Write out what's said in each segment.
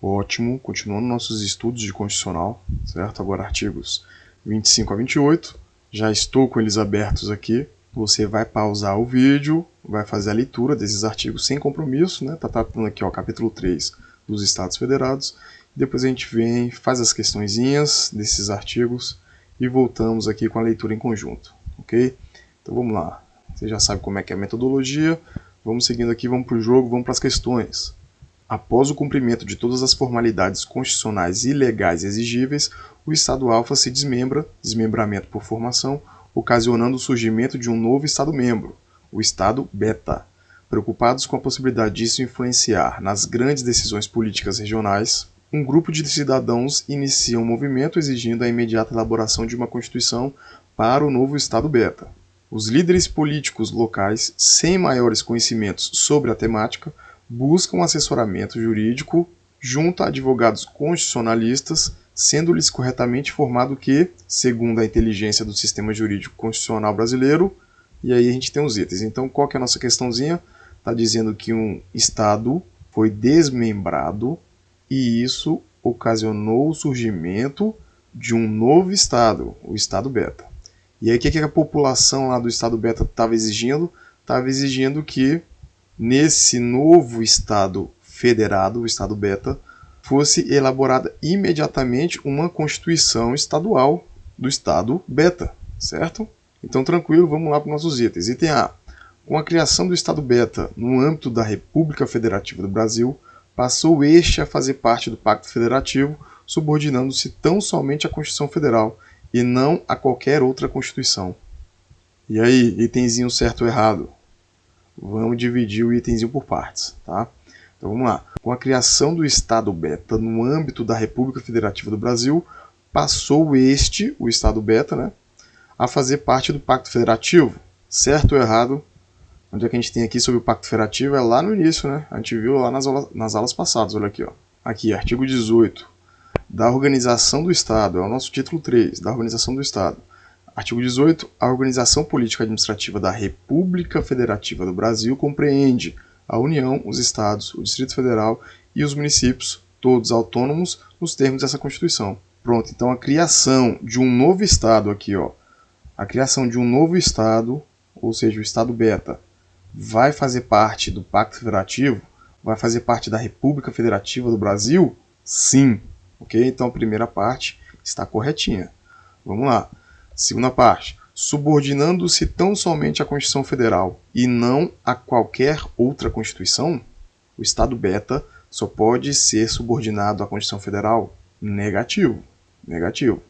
Ótimo, continuando nossos estudos de Constitucional, certo? Agora artigos 25 a 28. Já estou com eles abertos aqui. Você vai pausar o vídeo, vai fazer a leitura desses artigos sem compromisso, né? Tá tratando aqui, ó, capítulo 3 dos Estados Federados. Depois a gente vem, faz as questõezinhas desses artigos e voltamos aqui com a leitura em conjunto, ok? Então vamos lá. Você já sabe como é que é a metodologia. Vamos seguindo aqui, vamos para o jogo, vamos para as questões. Após o cumprimento de todas as formalidades constitucionais e legais exigíveis, o Estado alfa se desmembra, desmembramento por formação, ocasionando o surgimento de um novo Estado-membro, o Estado beta. Preocupados com a possibilidade disso influenciar nas grandes decisões políticas regionais, um grupo de cidadãos inicia um movimento exigindo a imediata elaboração de uma Constituição para o novo Estado beta. Os líderes políticos locais, sem maiores conhecimentos sobre a temática, buscam assessoramento jurídico junto a advogados constitucionalistas, sendo-lhes corretamente informado que, segundo a inteligência do sistema jurídico constitucional brasileiro, e aí a gente tem os itens. Então, qual que é a nossa questãozinha? Está dizendo que um Estado foi desmembrado e isso ocasionou o surgimento de um novo Estado, o Estado beta. E aí o que a população lá do Estado beta estava exigindo? Estava exigindo que nesse novo Estado federado, o Estado beta, fosse elaborada imediatamente uma Constituição estadual do Estado beta, certo? Então, tranquilo, vamos lá para os nossos itens. Item A. Com a criação do Estado beta no âmbito da República Federativa do Brasil, passou este a fazer parte do Pacto Federativo, subordinando-se tão somente à Constituição Federal e não a qualquer outra Constituição. E aí, itemzinho certo ou errado? Vamos dividir o itemzinho por partes, tá? Então vamos lá. Com a criação do Estado beta no âmbito da República Federativa do Brasil, passou este, o Estado beta, né, a fazer parte do Pacto Federativo. Certo ou errado? Onde é que a gente tem aqui sobre o Pacto Federativo? É lá no início, né? A gente viu lá nas aulas passadas, olha aqui, ó. Aqui, artigo 18, da Organização do Estado, é o nosso título 3, da Organização do Estado. Artigo 18. A organização política administrativa da República Federativa do Brasil compreende a União, os Estados, o Distrito Federal e os municípios, todos autônomos, nos termos dessa Constituição. Pronto, então a criação de um novo Estado aqui, ó, a criação de um novo Estado, ou seja, o Estado beta, vai fazer parte do Pacto Federativo? Vai fazer parte da República Federativa do Brasil? Sim. Ok? Então a primeira parte está corretinha. Vamos lá. Segunda parte, subordinando-se tão somente à Constituição Federal e não a qualquer outra Constituição, o Estado beta só pode ser subordinado à Constituição Federal? Negativo. Negativo.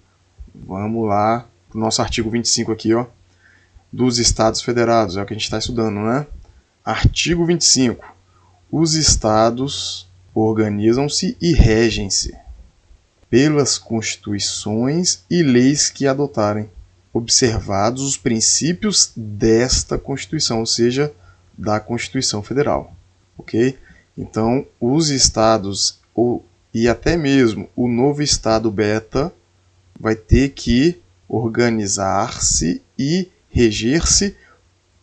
Vamos lá para o nosso artigo 25 aqui, ó, dos Estados Federados, é o que a gente está estudando, né? Artigo 25. Os Estados organizam-se e regem-se pelas constituições e leis que adotarem, observados os princípios desta Constituição, ou seja, da Constituição Federal. Ok? Então, os estados e até mesmo o novo Estado beta vai ter que organizar-se e reger-se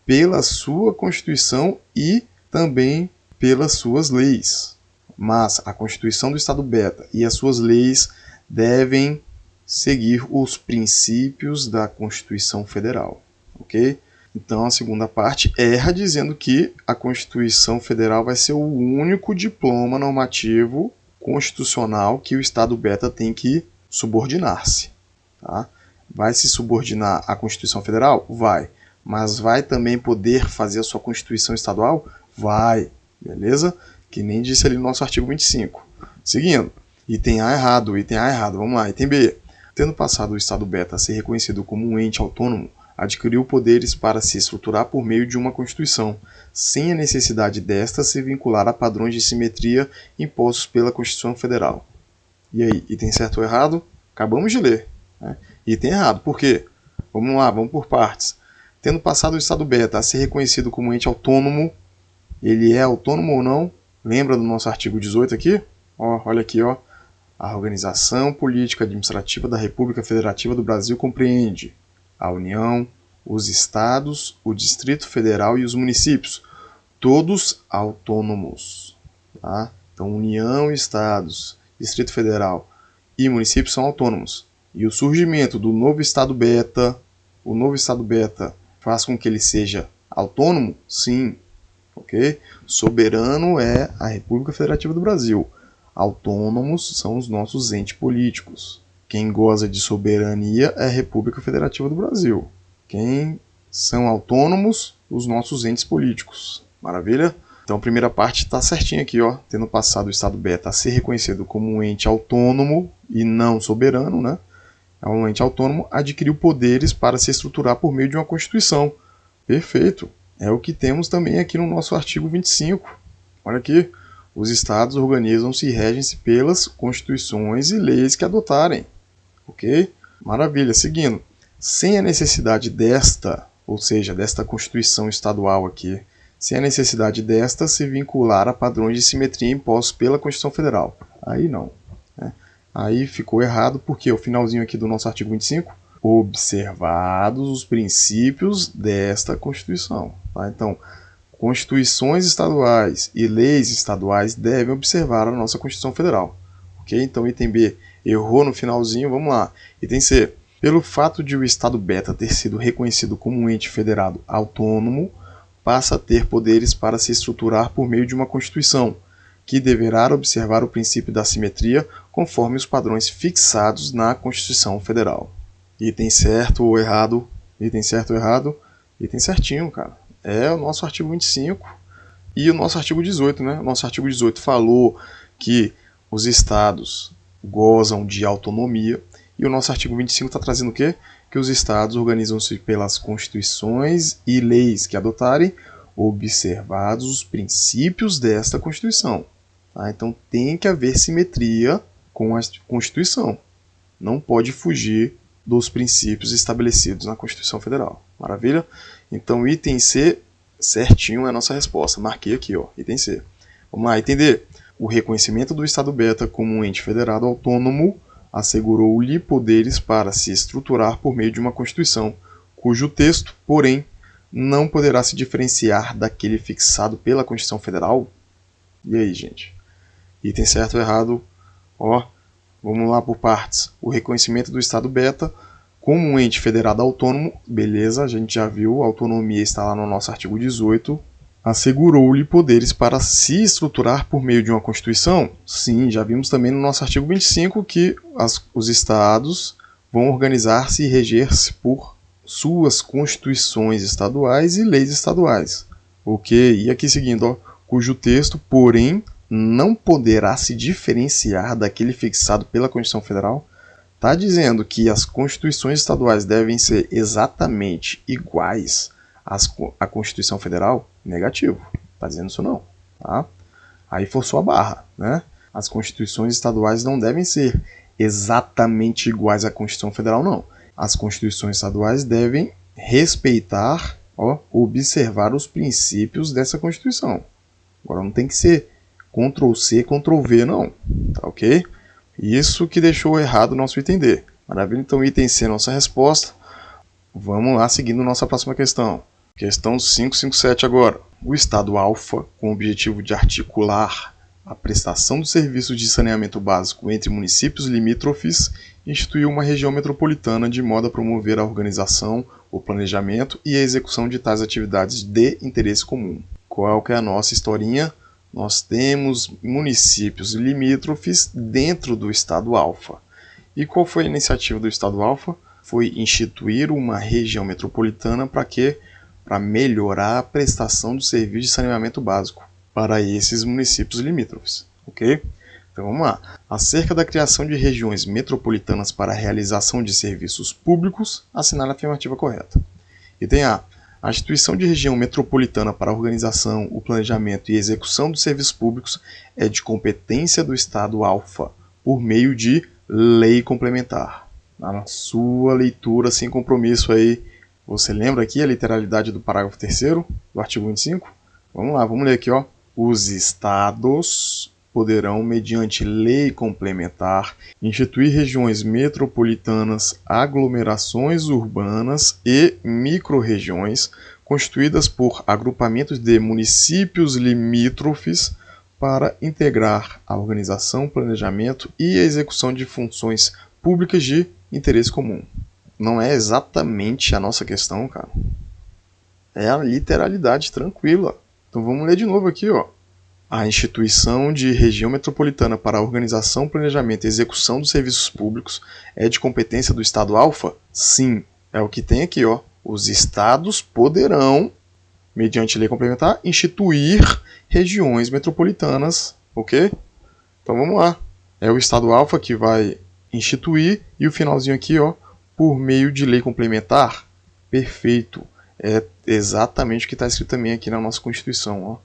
pela sua Constituição e também pelas suas leis. Mas a Constituição do Estado beta e as suas leis devem seguir os princípios da Constituição Federal, ok? Então a segunda parte erra dizendo que a Constituição Federal vai ser o único diploma normativo constitucional que o Estado beta tem que subordinar-se, tá? Vai se subordinar à Constituição Federal? Vai. Mas vai também poder fazer a sua Constituição Estadual? Vai. Beleza? Que nem disse ali no nosso artigo 25. Seguindo. Item A errado, item A errado. Vamos lá, item B. Tendo passado o Estado beta a ser reconhecido como um ente autônomo, adquiriu poderes para se estruturar por meio de uma Constituição, sem a necessidade desta se vincular a padrões de simetria impostos pela Constituição Federal. E aí, item certo ou errado? Acabamos de ler, né? Item errado, por quê? Vamos lá, vamos por partes. Tendo passado o Estado beta a ser reconhecido como ente autônomo, ele é autônomo ou não? Lembra do nosso artigo 18 aqui? Ó, olha aqui, ó. A organização política administrativa da República Federativa do Brasil compreende a União, os Estados, o Distrito Federal e os municípios, todos autônomos. Tá? Então, União, Estados, Distrito Federal e municípios são autônomos. E o surgimento do novo Estado beta, o novo Estado beta faz com que ele seja autônomo? Sim. Ok? Soberano é a República Federativa do Brasil. Autônomos são os nossos entes políticos. Quem goza de soberania é a República Federativa do Brasil. Quem são autônomos? Os nossos entes políticos. Maravilha? Então a primeira parte está certinha aqui, ó, tendo passado o Estado beta a ser reconhecido como um ente autônomo e não soberano, né? É um ente autônomo, adquiriu poderes para se estruturar por meio de uma Constituição. Perfeito. É o que temos também aqui no nosso artigo 25. Olha aqui. Os estados organizam-se e regem-se pelas constituições e leis que adotarem. Ok? Maravilha. Seguindo. Sem a necessidade desta, ou seja, desta Constituição estadual aqui, sem a necessidade desta se vincular a padrões de simetria impostos pela Constituição Federal. Aí não. Né? Aí ficou errado, porque o finalzinho aqui do nosso artigo 25, observados os princípios desta Constituição. Tá? Então, constituições estaduais e leis estaduais devem observar a nossa Constituição Federal. Ok? Então, item B errou no finalzinho, vamos lá. Item C. Pelo fato de o Estado beta ter sido reconhecido como um ente federado autônomo, passa a ter poderes para se estruturar por meio de uma Constituição, que deverá observar o princípio da simetria conforme os padrões fixados na Constituição Federal. Item certo ou errado? Item certo ou errado? Item certinho, cara. É o nosso artigo 25 e o nosso artigo 18, né? O nosso artigo 18 falou que os estados gozam de autonomia e o nosso artigo 25 está trazendo o quê? Que os estados organizam-se pelas constituições e leis que adotarem, observados os princípios desta Constituição. Tá? Então tem que haver simetria com a Constituição. Não pode fugir dos princípios estabelecidos na Constituição Federal. Maravilha? Então, item C, certinho é a nossa resposta. Marquei aqui, ó, item C. Vamos lá, item D. O reconhecimento do Estado beta como um ente federado autônomo assegurou-lhe poderes para se estruturar por meio de uma Constituição, cujo texto, porém, não poderá se diferenciar daquele fixado pela Constituição Federal. E aí, gente? Item certo ou errado? Ó, vamos lá por partes. O reconhecimento do Estado beta como um ente federado autônomo, beleza, a gente já viu, a autonomia está lá no nosso artigo 18. Assegurou-lhe poderes para se estruturar por meio de uma Constituição? Sim, já vimos também no nosso artigo 25 que os estados vão organizar-se e reger-se por suas constituições estaduais e leis estaduais. Ok? E aqui seguindo, ó, cujo texto, porém, não poderá se diferenciar daquele fixado pela Constituição Federal. Está dizendo que as constituições estaduais devem ser exatamente iguais à Constituição Federal? Negativo. Está dizendo isso não. Tá? Aí forçou a barra. Né? As constituições estaduais não devem ser exatamente iguais à Constituição Federal, não. As constituições estaduais devem respeitar, ó, observar os princípios dessa Constituição. Agora não tem que ser Ctrl+C, Ctrl+V, não. Tá ok? Isso que deixou errado o nosso item D. Maravilha, então item C é a nossa resposta. Vamos lá, seguindo nossa próxima questão. Questão 557 agora. O Estado alfa, com o objetivo de articular a prestação do serviço de saneamento básico entre municípios limítrofes, instituiu uma região metropolitana de modo a promover a organização, o planejamento e a execução de tais atividades de interesse comum. Qual que é a nossa historinha? Nós temos municípios limítrofes dentro do Estado alfa. E qual foi a iniciativa do Estado alfa? Foi instituir uma região metropolitana para quê? Para melhorar a prestação do serviço de saneamento básico para esses municípios limítrofes. Ok? Então vamos lá. Acerca da criação de regiões metropolitanas para a realização de serviços públicos, assinale a afirmativa correta. Item A. A instituição de região metropolitana para a organização, o planejamento e execução dos serviços públicos é de competência do Estado alfa, por meio de lei complementar. Na sua leitura sem compromisso aí, você lembra aqui a literalidade do parágrafo 3º do artigo 25? Vamos lá, vamos ler aqui, ó. Os estados poderão, mediante lei complementar, instituir regiões metropolitanas, aglomerações urbanas e microrregiões constituídas por agrupamentos de municípios limítrofes para integrar a organização, planejamento e a execução de funções públicas de interesse comum. Não é exatamente a nossa questão, cara. É a literalidade tranquila. Então vamos ler de novo aqui, ó. A instituição de região metropolitana para a organização, planejamento e execução dos serviços públicos é de competência do Estado alfa? Sim, é o que tem aqui, ó. Os estados poderão, mediante lei complementar, instituir regiões metropolitanas, ok? Então vamos lá. É o Estado alfa que vai instituir e o finalzinho aqui, ó, por meio de lei complementar. Perfeito. É exatamente o que está escrito também aqui na nossa Constituição, ó.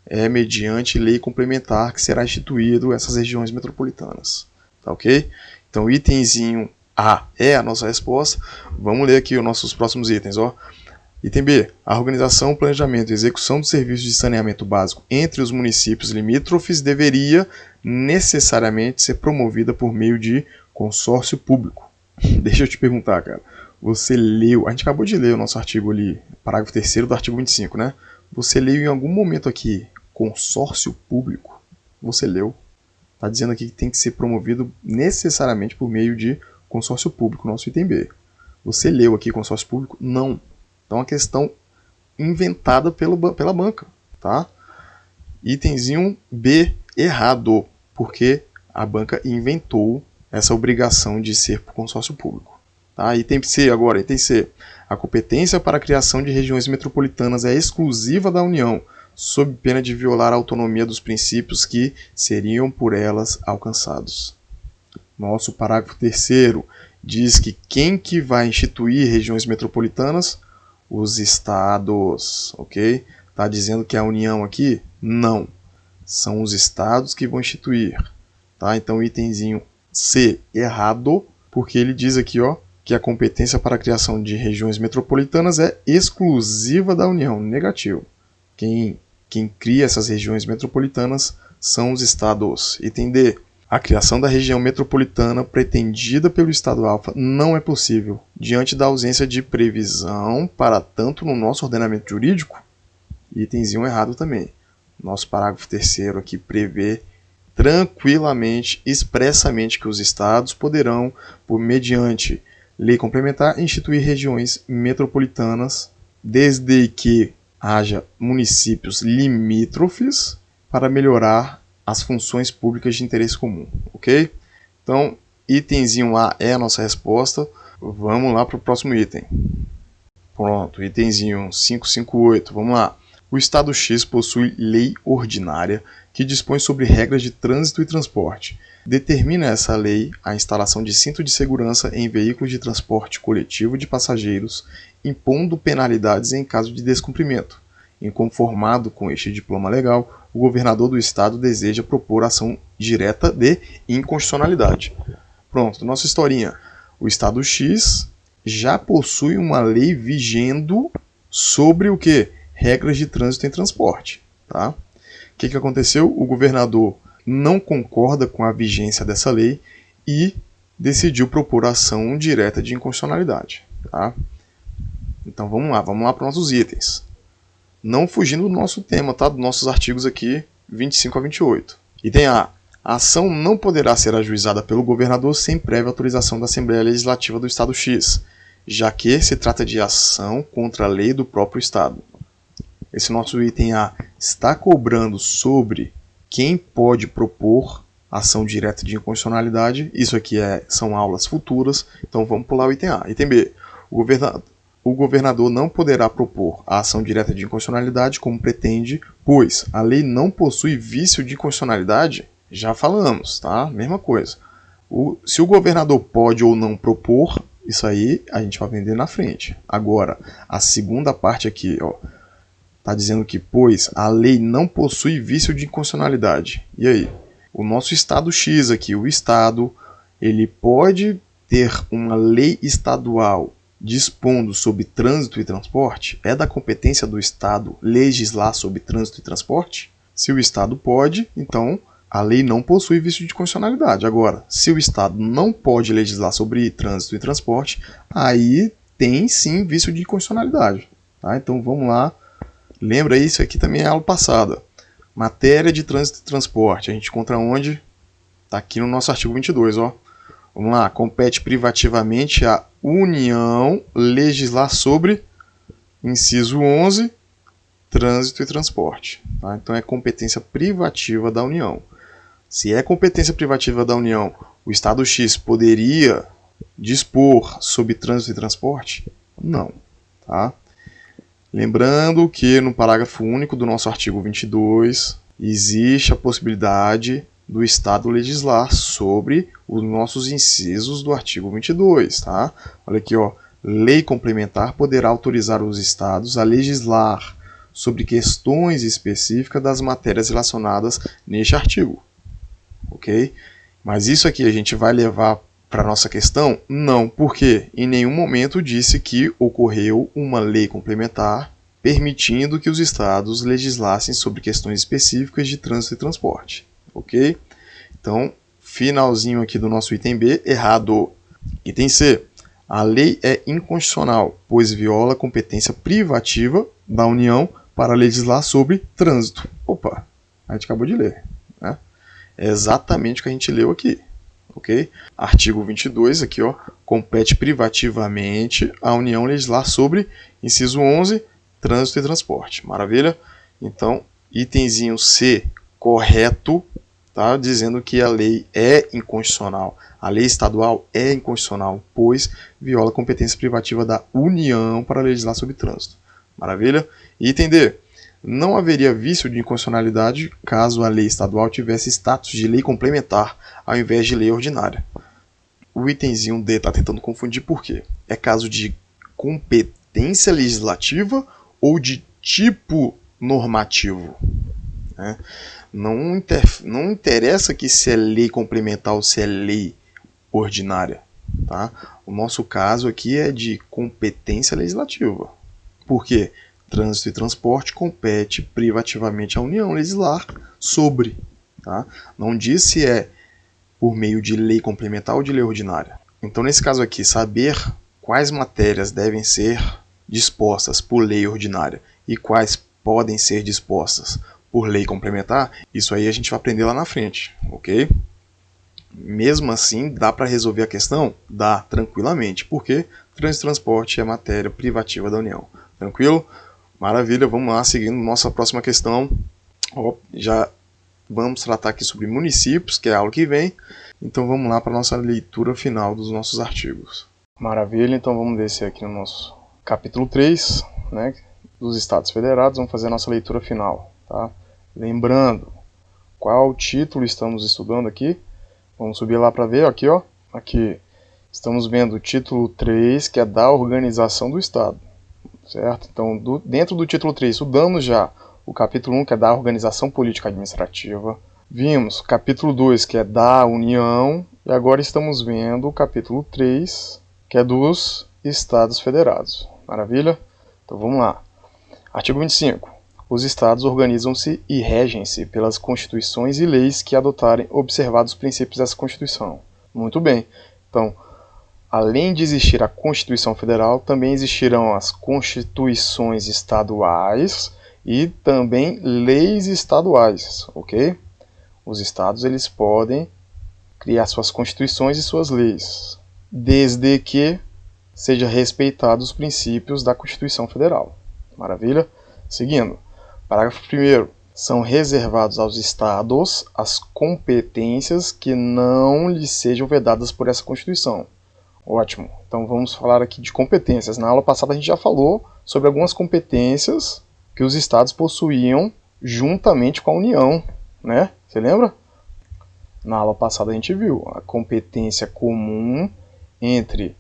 É mediante lei complementar que será instituído essas regiões metropolitanas. Tá ok? Então, itemzinho A é a nossa resposta. Vamos ler aqui os nossos próximos itens, ó. Item B. A organização, planejamento e execução dos serviços de saneamento básico entre os municípios limítrofes deveria necessariamente ser promovida por meio de consórcio público. Deixa eu te perguntar, cara. Você leu... A gente acabou de ler o nosso artigo ali, parágrafo 3º do artigo 25, né? Você leu em algum momento aqui consórcio público? Você leu? Está dizendo aqui que tem que ser promovido necessariamente por meio de consórcio público, nosso item B. Você leu aqui consórcio público? Não. Então, é uma questão inventada pela banca, tá? Itemzinho B, errado, porque a banca inventou essa obrigação de ser por consórcio público. Tá? Item C agora, item C. A competência para a criação de regiões metropolitanas é exclusiva da União, sob pena de violar a autonomia dos princípios que seriam por elas alcançados. Nosso parágrafo 3º diz que quem que vai instituir regiões metropolitanas? Os estados, ok? Está dizendo que a União aqui? Não. São os estados que vão instituir. Tá? Então, itemzinho C, errado, porque ele diz aqui, ó, que a competência para a criação de regiões metropolitanas é exclusiva da União. Negativo. Quem cria essas regiões metropolitanas são os estados. Item D. A criação da região metropolitana pretendida pelo Estado alfa não é possível, diante da ausência de previsão para tanto no nosso ordenamento jurídico. Itemzinho errado também. Nosso parágrafo 3º aqui prevê tranquilamente, expressamente, que os estados poderão, por mediante lei complementar, instituir regiões metropolitanas, desde que haja municípios limítrofes para melhorar as funções públicas de interesse comum, ok? Então, itemzinho A é a nossa resposta. Vamos lá para o próximo item. Pronto, itemzinho 558, vamos lá. O Estado X possui lei ordinária que dispõe sobre regras de trânsito e transporte. Determina essa lei a instalação de cinto de segurança em veículos de transporte coletivo de passageiros, impondo penalidades em caso de descumprimento. Inconformado com este diploma legal, o governador do estado deseja propor ação direta de inconstitucionalidade. Pronto, nossa historinha. O Estado X já possui uma lei vigendo sobre o quê? Regras de trânsito e transporte. Tá? O que aconteceu? O governador não concorda com a vigência dessa lei e decidiu propor ação direta de inconstitucionalidade. Tá? Então vamos lá para os nossos itens. Não fugindo do nosso tema, tá? Dos nossos artigos aqui, 25 a 28. Item A. A ação não poderá ser ajuizada pelo governador sem prévia autorização da Assembleia Legislativa do Estado X, já que se trata de ação contra a lei do próprio Estado. Esse nosso item A está cobrando sobre quem pode propor ação direta de inconstitucionalidade. Isso aqui são aulas futuras, então vamos pular o item A. Item B. O governador não poderá propor a ação direta de inconstitucionalidade como pretende, pois a lei não possui vício de inconstitucionalidade. Já falamos, tá? Mesma coisa. Se o governador pode ou não propor, isso aí a gente vai vender na frente. Agora, a segunda parte aqui, ó, está dizendo que, pois a lei não possui vício de inconstitucionalidade. E aí? O nosso Estado X aqui, o Estado, ele pode ter uma lei estadual dispondo sobre trânsito e transporte? É da competência do Estado legislar sobre trânsito e transporte? Se o Estado pode, então a lei não possui vício de constitucionalidade. Agora, se o Estado não pode legislar sobre trânsito e transporte, aí tem sim vício de constitucionalidade. Tá? Então vamos lá. Lembra, isso aqui também é aula passada. Matéria de trânsito e transporte. A gente encontra onde? Está aqui no nosso artigo 22, ó. Vamos lá. Compete privativamente à União legislar sobre, inciso 11, trânsito e transporte. Tá? Então é competência privativa da União. Se é competência privativa da União, o Estado X poderia dispor sobre trânsito e transporte? Não. Tá? Lembrando que no parágrafo único do nosso artigo 22 existe a possibilidade do Estado legislar sobre os nossos incisos do artigo 22. Tá? Olha aqui, ó. Lei complementar poderá autorizar os Estados a legislar sobre questões específicas das matérias relacionadas neste artigo. Ok? Mas isso aqui a gente vai levar para a nossa questão? Não, porque em nenhum momento disse que ocorreu uma lei complementar permitindo que os estados legislassem sobre questões específicas de trânsito e transporte. Ok? Então, finalzinho aqui do nosso item B, errado. Item C. A lei é inconstitucional, pois viola a competência privativa da União para legislar sobre trânsito. Opa, a gente acabou de ler, né? É exatamente o que a gente leu aqui. Ok? Artigo 22, aqui, ó, compete privativamente à União legislar sobre, inciso 11, trânsito e transporte. Maravilha? Então, itemzinho C, correto, tá? Dizendo que a lei é inconstitucional. A lei estadual é inconstitucional, pois viola a competência privativa da União para legislar sobre trânsito. Maravilha? Item D. Não haveria vício de inconstitucionalidade caso a lei estadual tivesse status de lei complementar ao invés de lei ordinária. O itemzinho D está tentando confundir por quê? É caso de competência legislativa ou de tipo normativo? Né? Não interessa aqui se é lei complementar ou se é lei ordinária. Tá? O nosso caso aqui é de competência legislativa. Por quê? Trânsito e transporte compete privativamente à União legislar sobre. Tá? Não diz se é por meio de lei complementar ou de lei ordinária. Então, nesse caso aqui, saber quais matérias devem ser dispostas por lei ordinária e quais podem ser dispostas por lei complementar, isso aí a gente vai aprender lá na frente, ok? Mesmo assim, dá para resolver a questão? Dá, tranquilamente, porque trânsito e transporte é matéria privativa da União. Tranquilo? Maravilha, vamos lá, seguindo nossa próxima questão. Já vamos tratar aqui sobre municípios, que é a aula que vem. Então vamos lá para a nossa leitura final dos nossos artigos. Maravilha, então vamos descer aqui no nosso capítulo 3, né, dos Estados Federados. Vamos fazer a nossa leitura final. Tá? Lembrando, qual título estamos estudando aqui? Vamos subir lá para ver, aqui, ó. Aqui estamos vendo o título 3, que é da organização do Estado. Certo? Então, dentro do título 3, estudamos já o capítulo 1, que é da organização política administrativa. Vimos o capítulo 2, que é da União. E agora estamos vendo o capítulo 3, que é dos Estados Federados. Maravilha? Então vamos lá. Artigo 25. Os Estados organizam-se e regem-se pelas constituições e leis que adotarem observados os princípios dessa Constituição. Muito bem. Então, além de existir a Constituição Federal, também existirão as constituições estaduais e também leis estaduais, ok? Os estados eles podem criar suas constituições e suas leis, desde que sejam respeitados os princípios da Constituição Federal. Maravilha? Seguindo, parágrafo 1º. São reservados aos estados as competências que não lhes sejam vedadas por essa Constituição. Ótimo. Então vamos falar aqui de competências. Na aula passada a gente já falou sobre algumas competências que os estados possuíam juntamente com a União, né? Você lembra? Na aula passada a gente viu a competência comum entre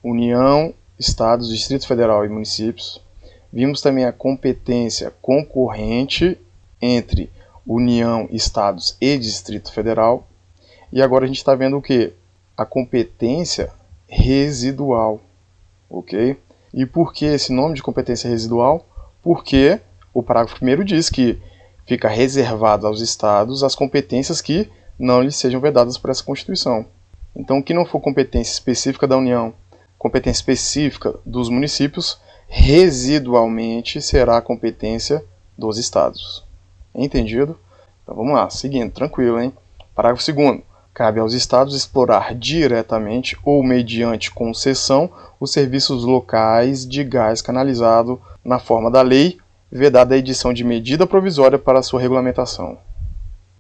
União, Estados, Distrito Federal e municípios. Vimos também a competência concorrente entre União, Estados e Distrito Federal. E agora a gente está vendo o quê? A competência residual, ok? E por que esse nome de competência residual? Porque o parágrafo 1º diz que fica reservado aos estados as competências que não lhes sejam vedadas por essa Constituição. Então, o que não for competência específica da União, competência específica dos municípios, residualmente será a competência dos estados. Entendido? Então vamos lá, seguindo, tranquilo, hein? Parágrafo 2º. Cabe aos Estados explorar diretamente ou mediante concessão os serviços locais de gás canalizado na forma da lei, vedada a edição de medida provisória para sua regulamentação.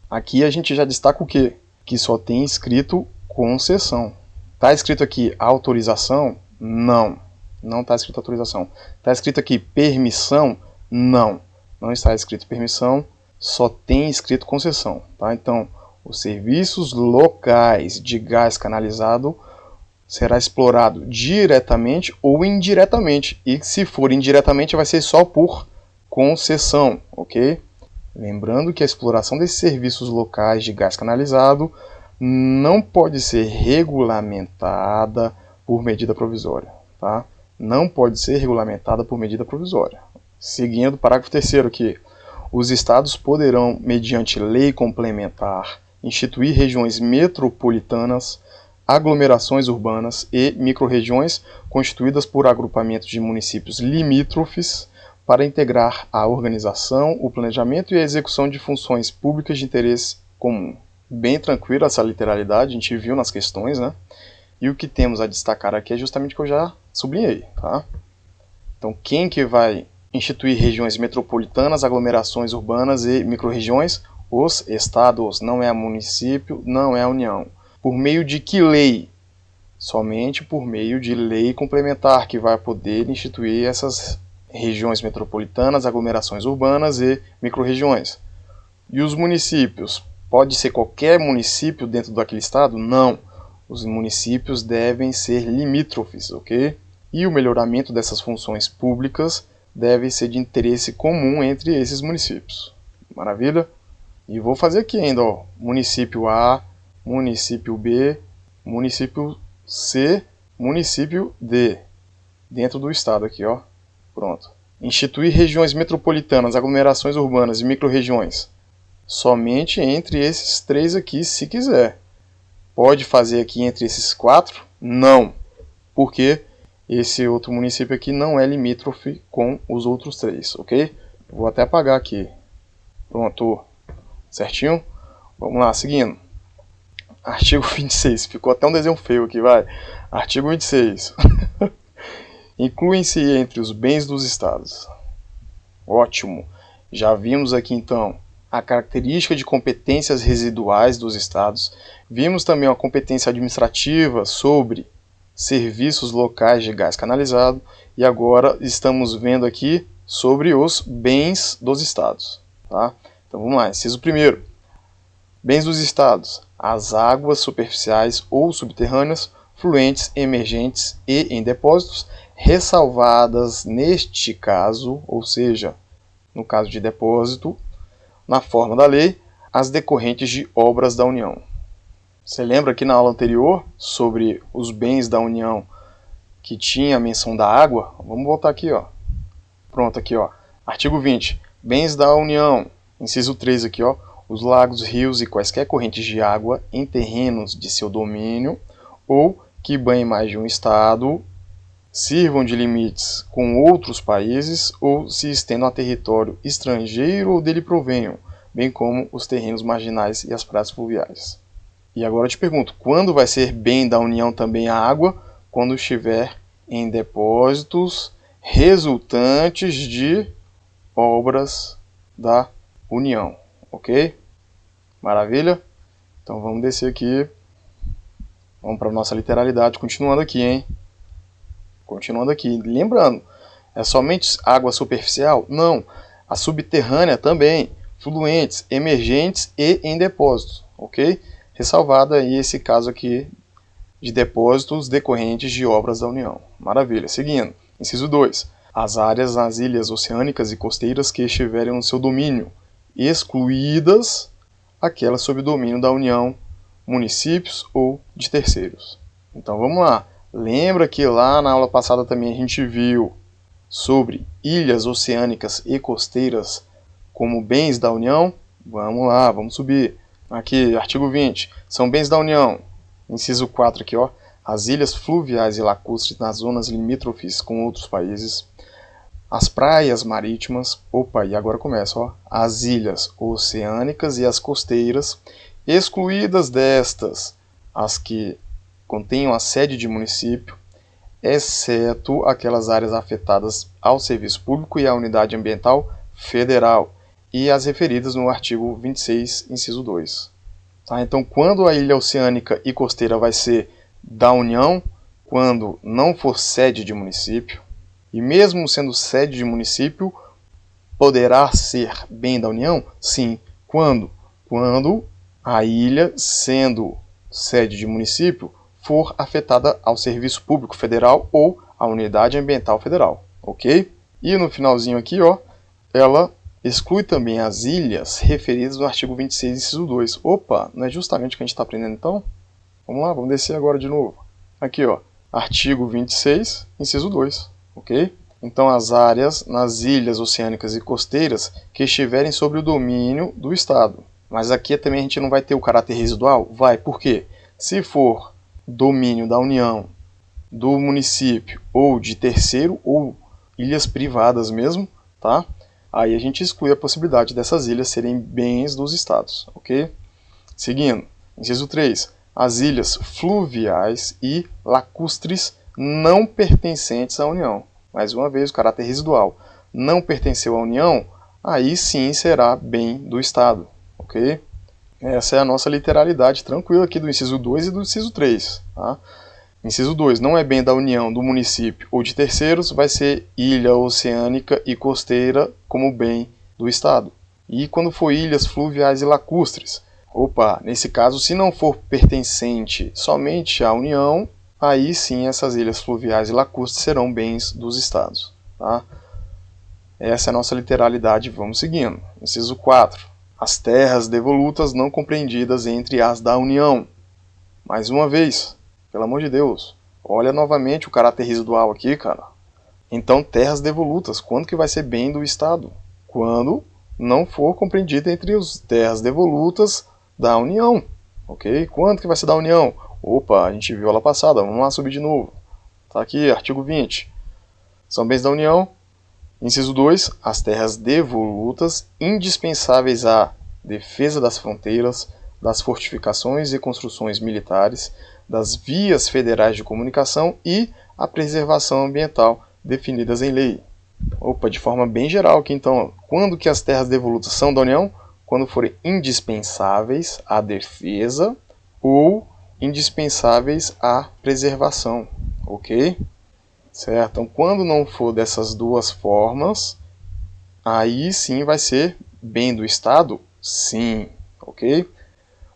Aqui a gente já destaca o quê? Que só tem escrito concessão. Está escrito aqui autorização? Não. Não está escrito autorização. Está escrito aqui permissão? Não. Não está escrito permissão, só tem escrito concessão. Tá? Então, os serviços locais de gás canalizado será explorado diretamente ou indiretamente. E se for indiretamente, vai ser só por concessão, ok? Lembrando que a exploração desses serviços locais de gás canalizado não pode ser regulamentada por medida provisória, tá? Não pode ser regulamentada por medida provisória. Seguindo, parágrafo 3º aqui. Os Estados poderão, mediante lei complementar, instituir regiões metropolitanas, aglomerações urbanas e microrregiões constituídas por agrupamentos de municípios limítrofes para integrar a organização, o planejamento e a execução de funções públicas de interesse comum. Bem tranquilo essa literalidade, a gente viu nas questões, né? E o que temos a destacar aqui é justamente o que eu já sublinhei, tá? Então, quem que vai instituir regiões metropolitanas, aglomerações urbanas e microrregiões? Os estados, não é a município, não é a União. Por meio de que lei? Somente por meio de lei complementar, que vai poder instituir essas regiões metropolitanas, aglomerações urbanas e microrregiões. E os municípios? Pode ser qualquer município dentro daquele estado? Não. Os municípios devem ser limítrofes, ok? E o melhoramento dessas funções públicas deve ser de interesse comum entre esses municípios. Maravilha? E vou fazer aqui ainda, ó, município A, município B, município C, município D, dentro do estado aqui, ó. Pronto. Instituir regiões metropolitanas, aglomerações urbanas e microrregiões. Somente entre esses três aqui, se quiser. Pode fazer aqui entre esses 4? Não. Porque esse outro município aqui não é limítrofe com os outros 3, ok? Vou até apagar aqui. Pronto. Certinho? Vamos lá, seguindo. Artigo 26. Ficou até um desenho feio aqui, vai. Artigo 26. Incluem-se entre os bens dos estados. Ótimo. Já vimos aqui então a característica de competências residuais dos estados. Vimos também a competência administrativa sobre serviços locais de gás canalizado. E agora estamos vendo aqui sobre os bens dos estados. Tá? Então vamos lá, inciso 1º. Bens dos estados. As águas superficiais ou subterrâneas, fluentes, emergentes e em depósitos, ressalvadas neste caso, ou seja, no caso de depósito, na forma da lei, as decorrentes de obras da União. Você lembra aqui na aula anterior sobre os bens da União que tinha a menção da água? Vamos voltar aqui, ó. Pronto, aqui, ó. Artigo 20. Bens da União. Inciso 3 aqui, ó. Os lagos, rios e quaisquer correntes de água em terrenos de seu domínio ou que banhem mais de um estado, sirvam de limites com outros países ou se estendam a território estrangeiro ou dele provenham, bem como os terrenos marginais e as praias fluviais. E agora eu te pergunto, quando vai ser bem da União também a água? Quando estiver em depósitos resultantes de obras da União, ok? Maravilha? Então vamos descer aqui, vamos para a nossa literalidade, continuando aqui, hein? Continuando aqui, lembrando, é somente água superficial? Não, a subterrânea também, fluentes, emergentes e em depósitos, ok? Ressalvado aí esse caso aqui de depósitos decorrentes de obras da União. Maravilha, seguindo, inciso 2. As áreas nas ilhas oceânicas e costeiras que estiverem no seu domínio, excluídas aquelas sob domínio da União, municípios ou de terceiros. Então vamos lá. Lembra que lá na aula passada também a gente viu sobre ilhas oceânicas e costeiras como bens da União? Vamos lá, vamos subir. Aqui, artigo 20. São bens da União. Inciso 4 aqui, ó. As ilhas fluviais e lacustres nas zonas limítrofes com outros países. as praias marítimas, opa, e agora começa, ó, as ilhas oceânicas e as costeiras, excluídas destas as que contenham a sede de município, exceto aquelas áreas afetadas ao serviço público e à unidade ambiental federal, e as referidas no artigo 26, inciso 2. Tá? Então, quando a ilha oceânica e costeira vai ser da União, quando não for sede de município, e mesmo sendo sede de município, poderá ser bem da União? Sim. Quando? Quando a ilha, sendo sede de município, for afetada ao Serviço Público Federal ou à Unidade Ambiental Federal, ok? E no finalzinho aqui, ó, ela exclui também as ilhas referidas no artigo 26, inciso 2. Opa, não é justamente o que a gente está aprendendo então? Vamos lá, vamos descer agora de novo. Aqui, ó, artigo 26, inciso 2, ok? Então, as áreas nas ilhas oceânicas e costeiras que estiverem sob o domínio do Estado. Mas aqui também a gente não vai ter o caráter residual? Vai, por quê? Se for domínio da União, do município ou de terceiro ou ilhas privadas mesmo, tá? Aí a gente exclui a possibilidade dessas ilhas serem bens dos estados, ok? Seguindo, inciso 3. As ilhas fluviais e lacustres não pertencentes à União. Mais uma vez, o caráter residual. Não pertenceu à União, aí sim será bem do Estado, ok? Essa é a nossa literalidade tranquila aqui do inciso 2 e do inciso 3, tá? Inciso 2, não é bem da União, do município ou de terceiros, vai ser ilha oceânica e costeira como bem do Estado. E quando for ilhas fluviais e lacustres? Opa, nesse caso, se não for pertencente somente à União, aí sim essas ilhas fluviais e lacustres serão bens dos Estados. Tá? Essa é a nossa literalidade, vamos seguindo. Inciso 4. As terras devolutas não compreendidas entre as da União. Mais uma vez, pelo amor de Deus, olha novamente o caráter residual aqui, cara. Então, terras devolutas, quando que vai ser bem do Estado? Quando não for compreendida entre as terras devolutas da União, ok? Quando que vai ser da União? Opa, a gente viu ela passada, vamos lá subir de novo. Tá aqui, artigo 20. São bens da União. Inciso 2. As terras devolutas indispensáveis à defesa das fronteiras, das fortificações e construções militares, das vias federais de comunicação e a preservação ambiental definidas em lei. Opa, de forma bem geral aqui então. Quando que as terras devolutas são da União? Quando forem indispensáveis à defesa ou indispensáveis à preservação, ok? Certo? Então, quando não for dessas duas formas, aí sim vai ser bem do Estado? Sim, ok?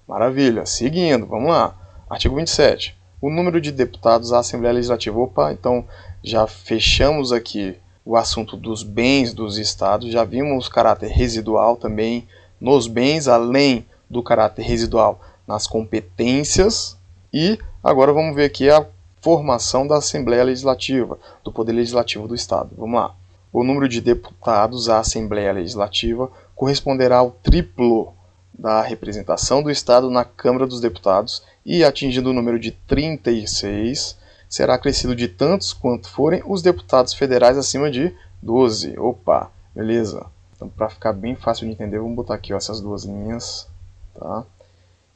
Maravilha. Seguindo, vamos lá. Artigo 27. O número de deputados à Assembleia Legislativa. Opa, então já fechamos aqui o assunto dos bens dos estados, já vimos o caráter residual também nos bens, além do caráter residual nas competências, e agora vamos ver aqui a formação da Assembleia Legislativa, do Poder Legislativo do Estado. Vamos lá. O número de deputados à Assembleia Legislativa corresponderá ao triplo da representação do Estado na Câmara dos Deputados e, atingindo o número de 36, será acrescido de tantos quanto forem os deputados federais acima de 12. Opa, beleza. Então, para ficar bem fácil de entender, vamos botar aqui ó, essas duas linhas. Tá?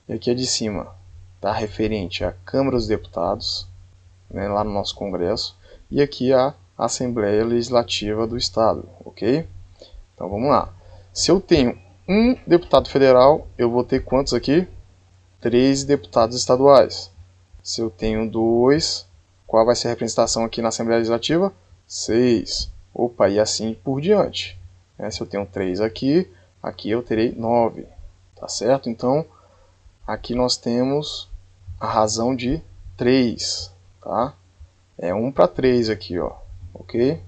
E aqui a de cima está referente à Câmara dos Deputados, né, lá no nosso Congresso, e aqui a Assembleia Legislativa do Estado, ok? Então vamos lá. Se eu tenho um deputado federal, eu vou ter quantos aqui? 3 deputados estaduais. Se eu tenho 2, qual vai ser a representação aqui na Assembleia Legislativa? 6. Opa, e assim por diante. Se eu tenho 3 aqui, aqui eu terei 9. Tá certo? Então, aqui nós temos a razão de 3. Tá? É 1 para 3 aqui, ó. Ok?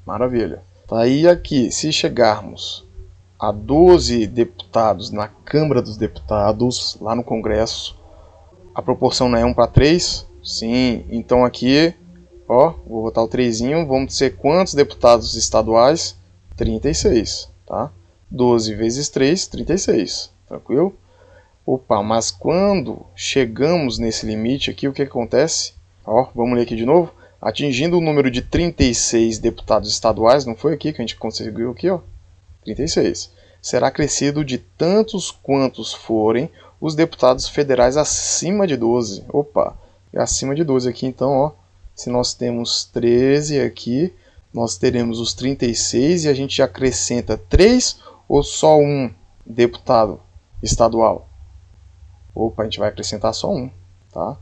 Maravilha. Tá aí aqui, se chegarmos a 12 deputados na Câmara dos Deputados, lá no Congresso, a proporção não é 1 para 3? Sim, então aqui, ó, vou botar o 3zinho, vamos ter quantos deputados estaduais? 36, tá? 12 vezes 3, 36, tranquilo? Opa, mas quando chegamos nesse limite aqui, o que acontece? Ó, vamos ler aqui de novo. Atingindo o número de 36 deputados estaduais, não foi aqui que a gente conseguiu aqui, ó, 36. Será acrescido de tantos quantos forem os deputados federais acima de 12. Opa, é acima de 12 aqui, então, ó, se nós temos 13 aqui, nós teremos os 36 e a gente acrescenta 3 ou só um deputado estadual? Opa, a gente vai acrescentar só um, tá?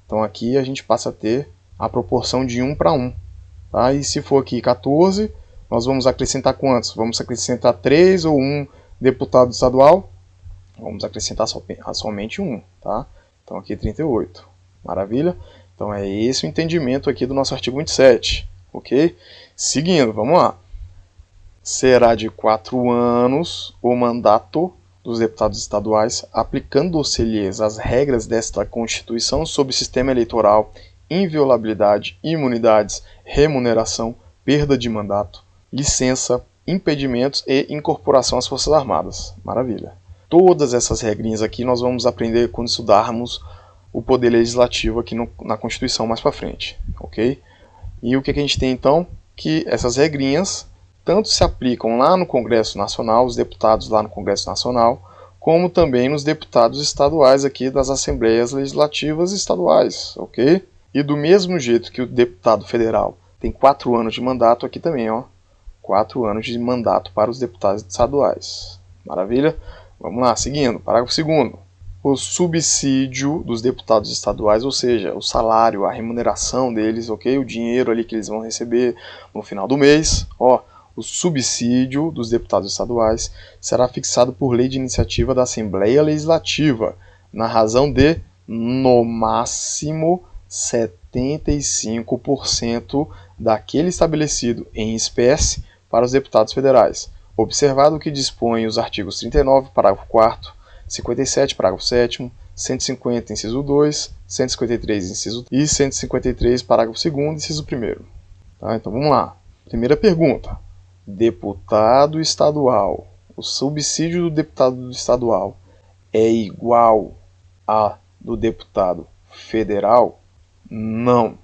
Então aqui a gente passa a ter a proporção de 1 para 1. Tá? E se for aqui 14, nós vamos acrescentar quantos? Vamos acrescentar 3 ou 1 deputado estadual? Vamos acrescentar somente 1, tá? Então aqui 38. Maravilha? Então é esse o entendimento aqui do nosso artigo 27, ok? Seguindo, vamos lá. Será de 4 anos o mandato dos deputados estaduais, aplicando-se-lhes as regras desta Constituição sobre sistema eleitoral, inviolabilidade, imunidades, remuneração, perda de mandato, licença, impedimentos e incorporação às Forças Armadas. Maravilha. Todas essas regrinhas aqui nós vamos aprender quando estudarmos o poder legislativo aqui na Constituição mais para frente, ok? E o que a gente tem então? Que essas regrinhas tanto se aplicam lá no Congresso Nacional, os deputados lá no Congresso Nacional, como também nos deputados estaduais aqui das Assembleias Legislativas Estaduais, ok? E do mesmo jeito que o deputado federal tem 4 anos de mandato, aqui também, ó, 4 anos de mandato para os deputados estaduais. Maravilha? Vamos lá, seguindo, parágrafo 2º. O subsídio dos deputados estaduais, ou seja, o salário, a remuneração deles, ok? O dinheiro ali que eles vão receber no final do mês, ó, o subsídio dos deputados estaduais será fixado por lei de iniciativa da Assembleia Legislativa, na razão de, no máximo, 75% daquele estabelecido em espécie para os deputados federais, observado o que dispõe os artigos 39, parágrafo 4º, 57, parágrafo 7º, 150, inciso 2, 153, inciso e 153, parágrafo 2º, inciso 1º. Tá? Então vamos lá. Primeira pergunta. Deputado estadual. O subsídio do deputado estadual é igual a do deputado federal? Não.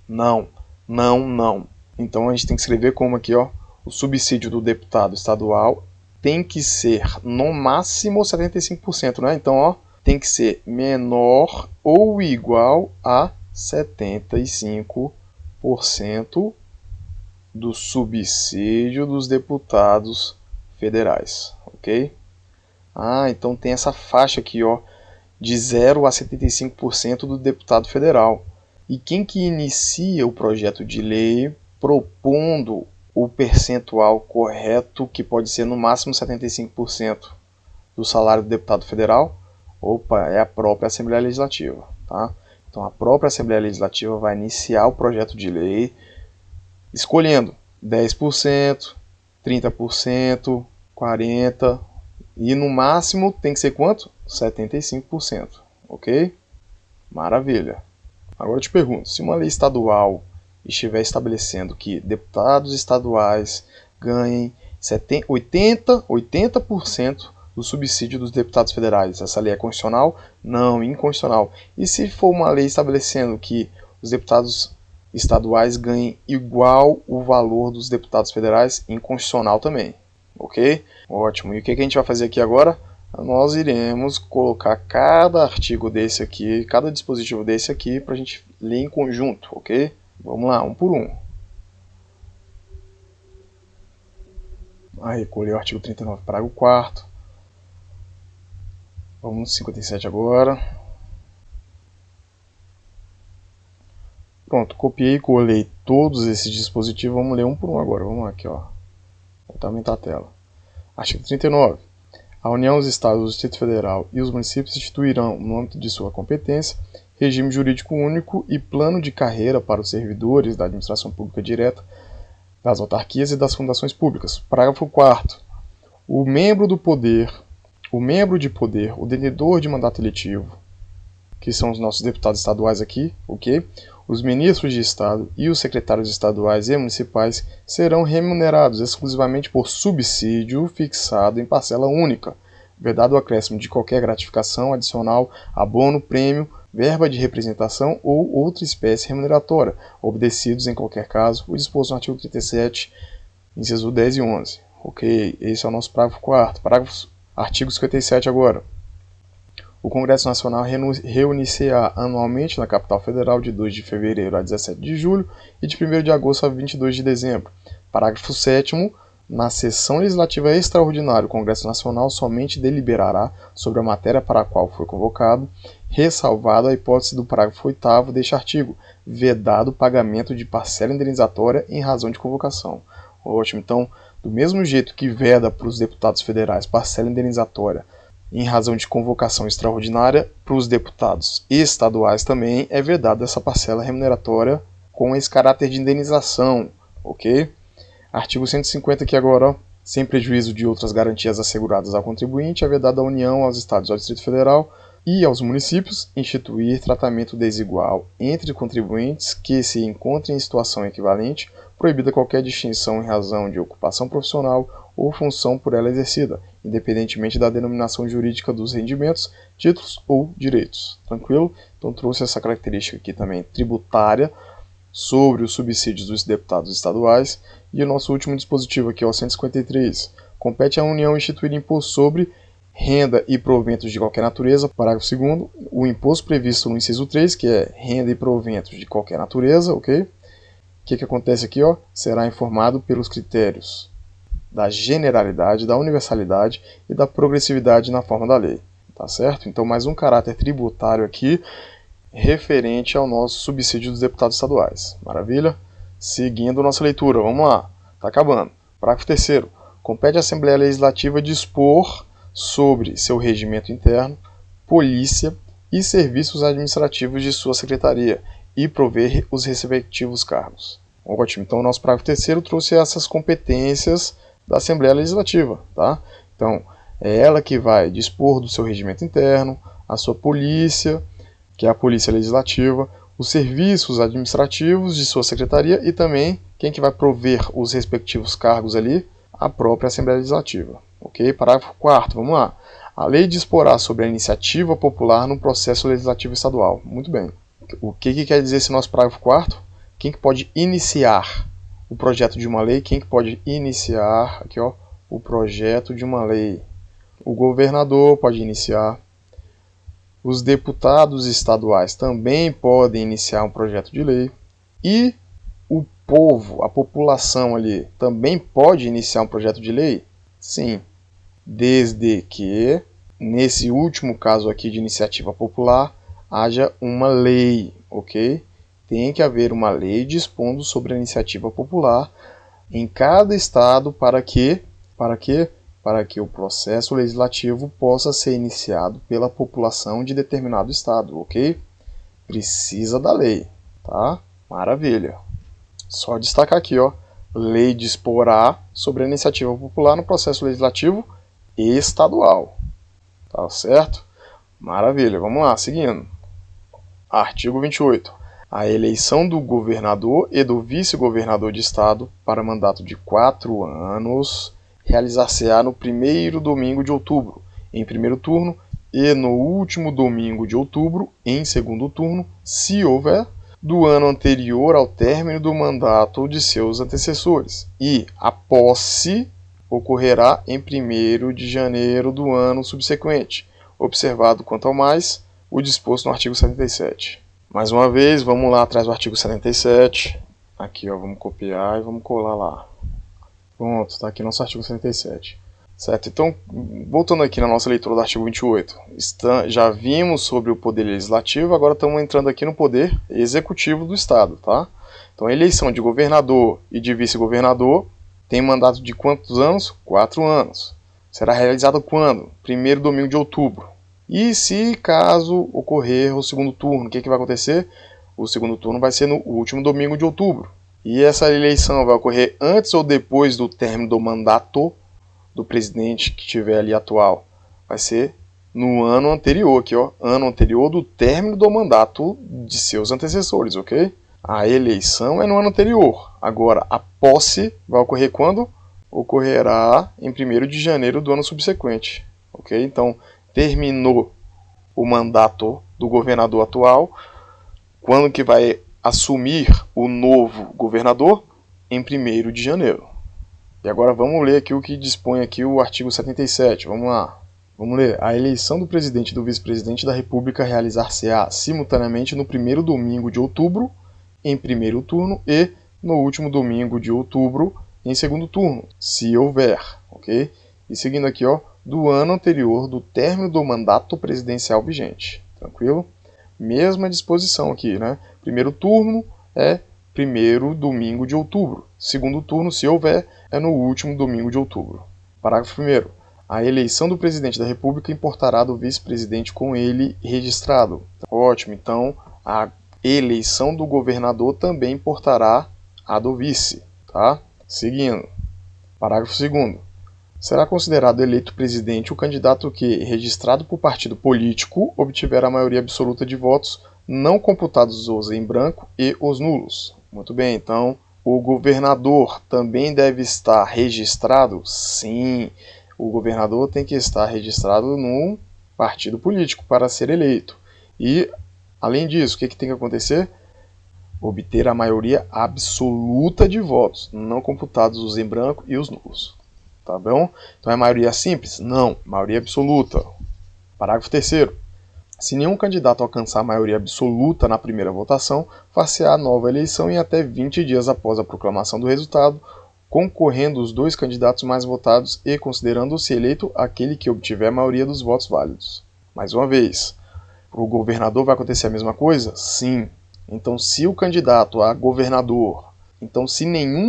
Não. Não, não. Então a gente tem que escrever como aqui, ó. O subsídio do deputado estadual tem que ser no máximo 75%, né? Então, ó, tem que ser menor ou igual a 75% do subsídio dos deputados federais, ok? Ah, então tem essa faixa aqui, ó, de 0 a 75% do deputado federal. E quem que inicia o projeto de lei propondo o percentual correto, que pode ser no máximo 75% do salário do deputado federal? Opa, é a própria Assembleia Legislativa, tá? Então a própria Assembleia Legislativa vai iniciar o projeto de lei escolhendo 10%, 30%, 40%, e no máximo tem que ser quanto? 75%, ok? Maravilha. Agora eu te pergunto, se uma lei estadual estiver estabelecendo que deputados estaduais ganhem 80% do subsídio dos deputados federais, essa lei é constitucional? Não, inconstitucional. E se for uma lei estabelecendo que os deputados estaduais ganhem igual o valor dos deputados federais? Inconstitucional também, ok? Ótimo. E o que a gente vai fazer aqui agora? Nós iremos colocar cada artigo desse aqui, cada dispositivo desse aqui, para a gente ler em conjunto, ok? Vamos lá, um por um. Aí, colhei o artigo 39, parágrafo 4º. Vamos no 57 agora. Pronto, copiei e colei todos esses dispositivos. Vamos ler um por um agora. Vamos lá, aqui, ó. Vou aumentar a tela. Artigo 39. A União, os Estados, o Distrito Federal e os municípios instituirão, no âmbito de sua competência, regime jurídico único e plano de carreira para os servidores da administração pública direta, das autarquias e das fundações públicas. Parágrafo 4º. O membro de poder, o detentor de mandato eletivo, que são os nossos deputados estaduais aqui, ok? Os ministros de Estado e os secretários estaduais e municipais serão remunerados exclusivamente por subsídio fixado em parcela única, vedado o acréscimo de qualquer gratificação adicional, abono, prêmio, verba de representação ou outra espécie remuneratória, obedecidos, em qualquer caso, o disposto no artigo 37, inciso 10 e 11. Ok, esse é o nosso parágrafo 4º. Artigo 57 agora. O Congresso Nacional reunir-se-á anualmente na capital federal de 2 de fevereiro a 17 de julho e de 1º de agosto a 22 de dezembro. Parágrafo 7º. Na sessão legislativa extraordinária, o Congresso Nacional somente deliberará sobre a matéria para a qual foi convocado, ressalvada a hipótese do parágrafo 8º deste artigo, vedado o pagamento de parcela indenizatória em razão de convocação. Ótimo, então, do mesmo jeito que veda para os deputados federais parcela indenizatória em razão de convocação extraordinária, para os deputados estaduais também é vedada essa parcela remuneratória com esse caráter de indenização, ok? Artigo 150 aqui agora, ó, sem prejuízo de outras garantias asseguradas ao contribuinte, é vedado à União, aos Estados e ao Distrito Federal e aos municípios instituir tratamento desigual entre contribuintes que se encontrem em situação equivalente, proibida qualquer distinção em razão de ocupação profissional ou função por ela exercida, independentemente da denominação jurídica dos rendimentos, títulos ou direitos. Tranquilo? Então trouxe essa característica aqui também tributária sobre os subsídios dos deputados estaduais. E o nosso último dispositivo aqui, ó, 153. Compete à União instituir imposto sobre renda e proventos de qualquer natureza. Parágrafo 2º. O imposto previsto no inciso 3, que é renda e proventos de qualquer natureza, ok? O que acontece aqui, ó? Será informado pelos critérios da generalidade, da universalidade e da progressividade na forma da lei. Tá certo? Então, mais um caráter tributário aqui, referente ao nosso subsídio dos deputados estaduais. Maravilha? Seguindo nossa leitura, vamos lá. Está acabando. Parágrafo 3º. Compete à Assembleia Legislativa dispor sobre seu regimento interno, polícia e serviços administrativos de sua secretaria e prover os respectivos cargos. Ótimo. Então, o nosso parágrafo 3º trouxe essas competências da Assembleia Legislativa, tá? Então, é ela que vai dispor do seu regimento interno, a sua polícia, que é a Polícia Legislativa, os serviços administrativos de sua secretaria e também quem que vai prover os respectivos cargos ali, a própria Assembleia Legislativa. Ok? Parágrafo 4º, vamos lá. A lei disporá sobre a iniciativa popular no processo legislativo estadual. Muito bem. O que quer dizer esse nosso parágrafo 4º? Quem que pode iniciar o projeto de uma lei? Quem que pode iniciar aqui, ó, o projeto de uma lei? O governador pode iniciar. Os deputados estaduais também podem iniciar um projeto de lei. E o povo, a população ali, também pode iniciar um projeto de lei? Sim, desde que, nesse último caso aqui de iniciativa popular, haja uma lei, ok? Tem que haver uma lei dispondo sobre a iniciativa popular em cada estado para que o processo legislativo possa ser iniciado pela população de determinado estado, ok? Precisa da lei, tá? Maravilha. Só destacar aqui, ó, lei disporá sobre a iniciativa popular no processo legislativo estadual, tá certo? Maravilha, vamos lá, seguindo. Artigo 28. A eleição do governador e do vice-governador de estado para mandato de 4 anos realizar-se-á no primeiro domingo de outubro, em primeiro turno, e no último domingo de outubro, em segundo turno, se houver, do ano anterior ao término do mandato de seus antecessores. E a posse ocorrerá em 1º de janeiro do ano subsequente, observado quanto ao mais o disposto no artigo 77. Mais uma vez, vamos lá atrás do artigo 77. Aqui, ó, vamos copiar e vamos colar lá. Pronto, está aqui nosso artigo 77. Certo? Então, voltando aqui na nossa leitura do artigo 28. Já vimos sobre o poder legislativo, agora estamos entrando aqui no poder executivo do Estado, tá? Então, a eleição de governador e de vice-governador tem mandato de quantos anos? 4 anos. Será realizada quando? 1º domingo de outubro. E se caso ocorrer o segundo turno, o que vai acontecer? O segundo turno vai ser no último domingo de outubro. E essa eleição vai ocorrer antes ou depois do término do mandato do presidente que tiver ali atual? Vai ser no ano anterior, aqui, ó, ano anterior do término do mandato de seus antecessores, ok? A eleição é no ano anterior. Agora, a posse vai ocorrer quando? Ocorrerá em 1º de janeiro do ano subsequente, ok? Então, terminou o mandato do governador atual. Quando que vai assumir o novo governador? Em 1º de janeiro. E agora vamos ler aqui o que dispõe aqui o artigo 77. Vamos lá. Vamos ler. A eleição do presidente e do vice-presidente da República realizar-se-á simultaneamente no primeiro domingo de outubro, em primeiro turno, e no último domingo de outubro, em segundo turno, se houver, ok? E seguindo aqui, ó, do ano anterior do término do mandato presidencial vigente. Tranquilo? Mesma disposição aqui, né? Primeiro turno é primeiro domingo de outubro. Segundo turno, se houver, é no último domingo de outubro. Parágrafo 1º. A eleição do presidente da República importará do vice-presidente com ele registrado. Ótimo, então a eleição do governador também importará a do vice, tá? Seguindo. Parágrafo 2º. Será considerado eleito presidente o candidato que, registrado por partido político, obtiver a maioria absoluta de votos, não computados os em branco e os nulos. Muito bem, então o governador também deve estar registrado? Sim, o governador tem que estar registrado num partido político para ser eleito. E, além disso, o que tem que acontecer? Obter a maioria absoluta de votos, não computados os em branco e os nulos. Tá bom? Então é maioria simples? Não, maioria absoluta. Parágrafo 3º. Se nenhum candidato alcançar a maioria absoluta na primeira votação, far-se-á nova eleição em até 20 dias após a proclamação do resultado, concorrendo os 2 candidatos mais votados e considerando-se eleito aquele que obtiver a maioria dos votos válidos. Mais uma vez, para o governador vai acontecer a mesma coisa? Sim. Então, se nenhum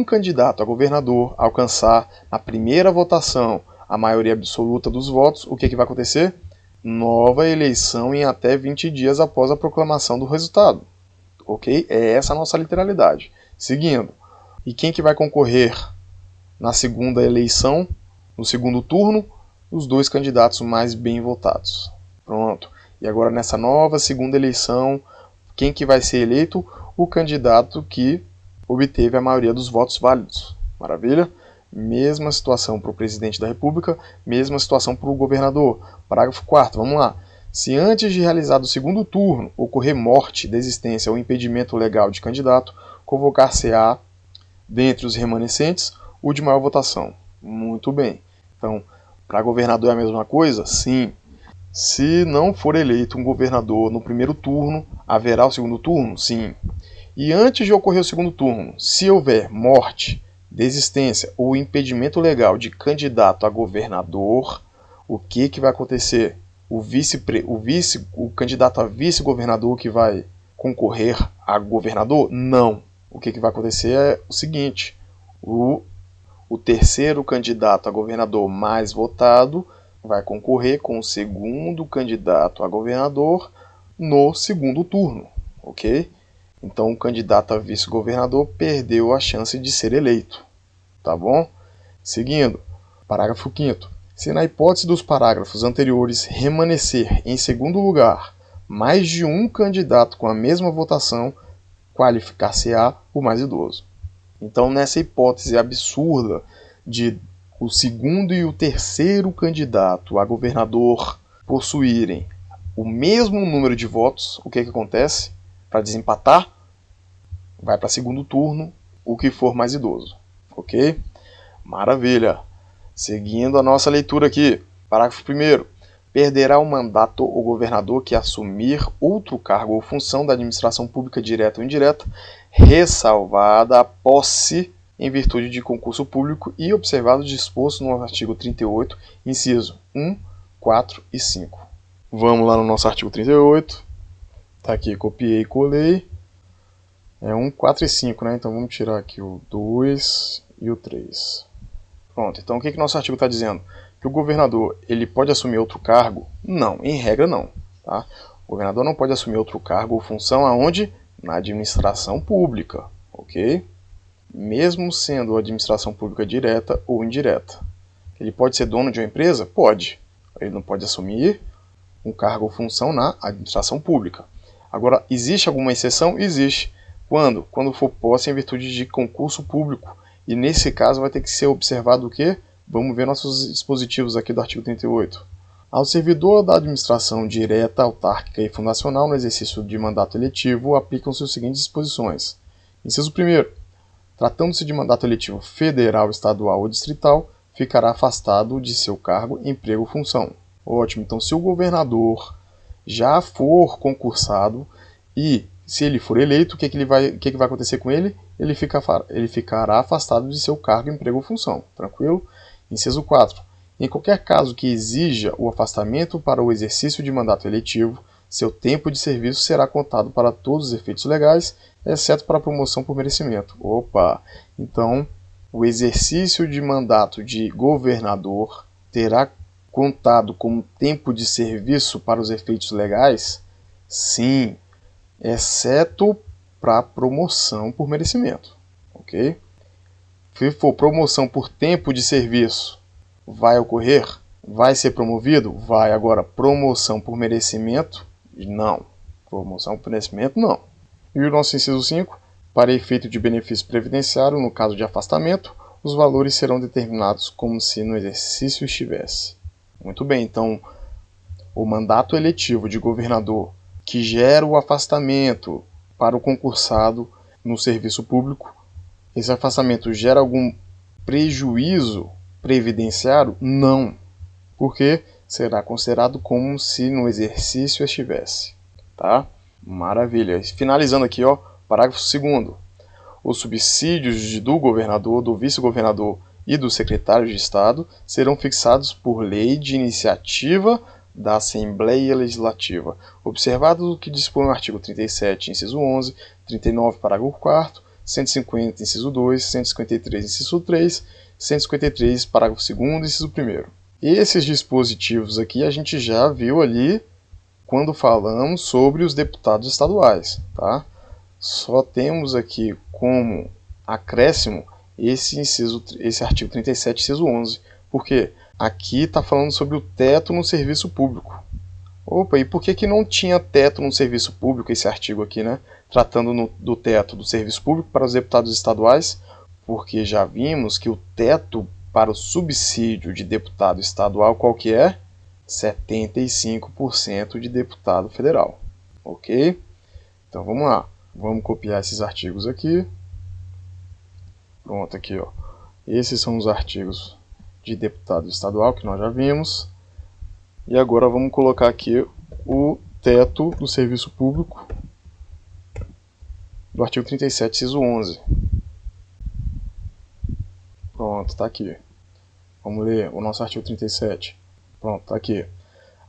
candidato a governador alcançar na primeira votação a maioria absoluta dos votos, o que vai acontecer? Nova eleição em até 20 dias após a proclamação do resultado. Ok? É essa a nossa literalidade. Seguindo. E quem que vai concorrer na segunda eleição, no segundo turno? Os 2 candidatos mais bem votados. Pronto. E agora nessa nova segunda eleição, quem que vai ser eleito? O candidato que obteve a maioria dos votos válidos. Maravilha? Mesma situação para o presidente da República, mesma situação para o governador. Parágrafo 4º, vamos lá. Se antes de realizado o segundo turno ocorrer morte, desistência ou impedimento legal de candidato, convocar-se-á, dentre os remanescentes, o de maior votação. Muito bem. Então, para governador é a mesma coisa? Sim. Se não for eleito um governador no primeiro turno, haverá o segundo turno? Sim. E antes de ocorrer o segundo turno, se houver morte, desistência ou impedimento legal de candidato a governador, o que vai acontecer? O candidato a vice-governador que vai concorrer a governador? Não. O que vai acontecer é o seguinte: o terceiro candidato a governador mais votado vai concorrer com o segundo candidato a governador no segundo turno, ok? Então o candidato a vice-governador perdeu a chance de ser eleito, tá bom? Seguindo, parágrafo 5º. Se na hipótese dos parágrafos anteriores remanescer em segundo lugar mais de um candidato com a mesma votação, qualificar-se-á o mais idoso. Então nessa hipótese absurda de o segundo e o terceiro candidato a governador possuírem o mesmo número de votos, o que acontece? Para desempatar, vai para segundo turno o que for mais idoso. Ok? Maravilha! Seguindo a nossa leitura aqui. Parágrafo 1º. Perderá o mandato o governador que assumir outro cargo ou função da administração pública direta ou indireta, ressalvada a posse em virtude de concurso público e observado o disposto no artigo 38, inciso 1, 4 e 5. Vamos lá no nosso artigo 38. Tá aqui, copiei e colei. É 1, 4 e 5, né? Então vamos tirar aqui o 2 e o 3. Pronto, então o que nosso artigo está dizendo? Que o governador ele pode assumir outro cargo? Não, em regra não. Tá? O governador não pode assumir outro cargo ou função aonde? Na administração pública, ok? Mesmo sendo administração pública direta ou indireta. Ele pode ser dono de uma empresa? Pode. Ele não pode assumir um cargo ou função na administração pública. Agora, existe alguma exceção? Existe. Quando? Quando for posse em virtude de concurso público. E nesse caso vai ter que ser observado o quê? Vamos ver nossos dispositivos aqui do artigo 38. Ao servidor da administração direta, autárquica e fundacional no exercício de mandato eletivo, aplicam-se as seguintes disposições. Inciso 1º. Tratando-se de mandato eletivo federal, estadual ou distrital, ficará afastado de seu cargo, emprego ou função. Ótimo, então se o governador já for concursado e se ele for eleito, o que vai acontecer com ele? Ele ficará afastado de seu cargo, emprego ou função. Tranquilo? Inciso 4. Em qualquer caso que exija o afastamento para o exercício de mandato eletivo, seu tempo de serviço será contado para todos os efeitos legais, exceto para promoção por merecimento. Opa! Então, o exercício de mandato de governador terá contado como tempo de serviço para os efeitos legais? Sim, exceto para promoção por merecimento. Ok? Se for promoção por tempo de serviço, vai ocorrer? Vai ser promovido? Vai. Agora, promoção por merecimento? Não. Promoção por merecimento? Não. E o nosso inciso 5, para efeito de benefício previdenciário, no caso de afastamento, os valores serão determinados como se no exercício estivesse. Muito bem, então, o mandato eletivo de governador que gera o afastamento para o concursado no serviço público, esse afastamento gera algum prejuízo previdenciário? Não, porque será considerado como se no exercício estivesse. Tá? Maravilha. Finalizando aqui, ó, parágrafo 2º. Os subsídios do governador, do vice-governador e do secretário de Estado serão fixados por lei de iniciativa da Assembleia Legislativa, observado o que dispõe o artigo 37, inciso 11, 39, parágrafo 4º, 150, inciso 2, 153, inciso 3, 153, parágrafo 2º, inciso 1º. Esses dispositivos aqui a gente já viu ali quando falamos sobre os deputados estaduais, tá? Só temos aqui como acréscimo esse artigo 37, inciso 11, porque aqui está falando sobre o teto no serviço público. Opa, e por que não tinha teto no serviço público esse artigo aqui, né? Tratando do teto do serviço público para os deputados estaduais, porque já vimos que o teto para o subsídio de deputado estadual qual que é? 75% de deputado federal. Ok? Então vamos lá. Vamos copiar esses artigos aqui. Pronto, aqui, ó. Esses são os artigos de deputado estadual que nós já vimos. E agora vamos colocar aqui o teto do serviço público do artigo 37, inciso 11. Pronto, está aqui. Vamos ler o nosso artigo 37. Pronto, está aqui.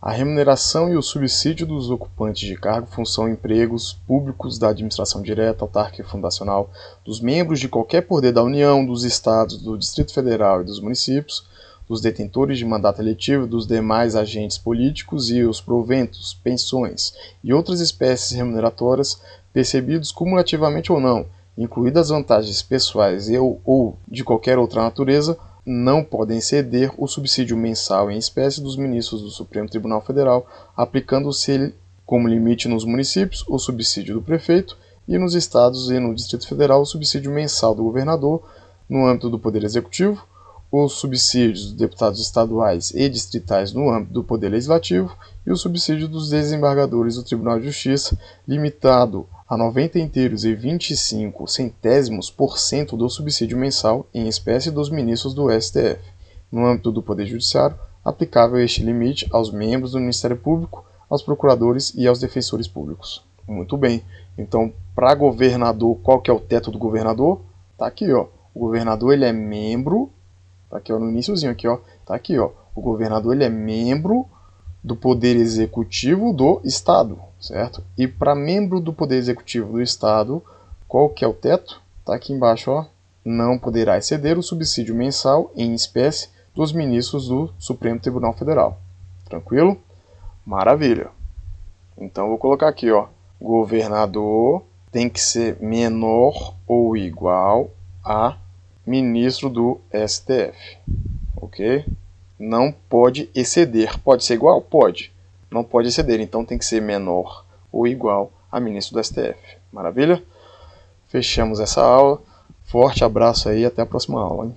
A remuneração e o subsídio dos ocupantes de cargo, função e empregos públicos da administração direta, autárquica e fundacional, dos membros de qualquer poder da União, dos Estados, do Distrito Federal e dos municípios, dos detentores de mandato eletivo, dos demais agentes políticos e os proventos, pensões e outras espécies remuneratórias, percebidos cumulativamente ou não, incluídas vantagens pessoais ou de qualquer outra natureza, não podem exceder o subsídio mensal em espécie dos ministros do Supremo Tribunal Federal, aplicando-se como limite nos municípios o subsídio do prefeito e nos estados e no Distrito Federal o subsídio mensal do governador, no âmbito do Poder Executivo, os subsídios dos deputados estaduais e distritais no âmbito do Poder Legislativo e o subsídio dos desembargadores do Tribunal de Justiça, limitado a 90,25 do subsídio mensal em espécie dos ministros do STF. No âmbito do Poder Judiciário, aplicável este limite aos membros do Ministério Público, aos procuradores e aos defensores públicos. Muito bem. Então, para governador, qual que é o teto do governador? Tá aqui, ó. O governador ele é membro, tá aqui ó, no iniciozinho aqui, ó. Tá aqui, ó. O governador ele é membro do Poder Executivo do Estado, certo? E para membro do Poder Executivo do Estado, qual que é o teto? Tá aqui embaixo, ó. Não poderá exceder o subsídio mensal em espécie dos ministros do Supremo Tribunal Federal. Tranquilo? Maravilha. Então vou colocar aqui, ó. Governador tem que ser menor ou igual a ministro do STF. Ok? Não pode exceder. Pode ser igual? Pode. Não pode exceder, então tem que ser menor ou igual a ministro do STF. Maravilha? Fechamos essa aula. Forte abraço aí e até a próxima aula, hein?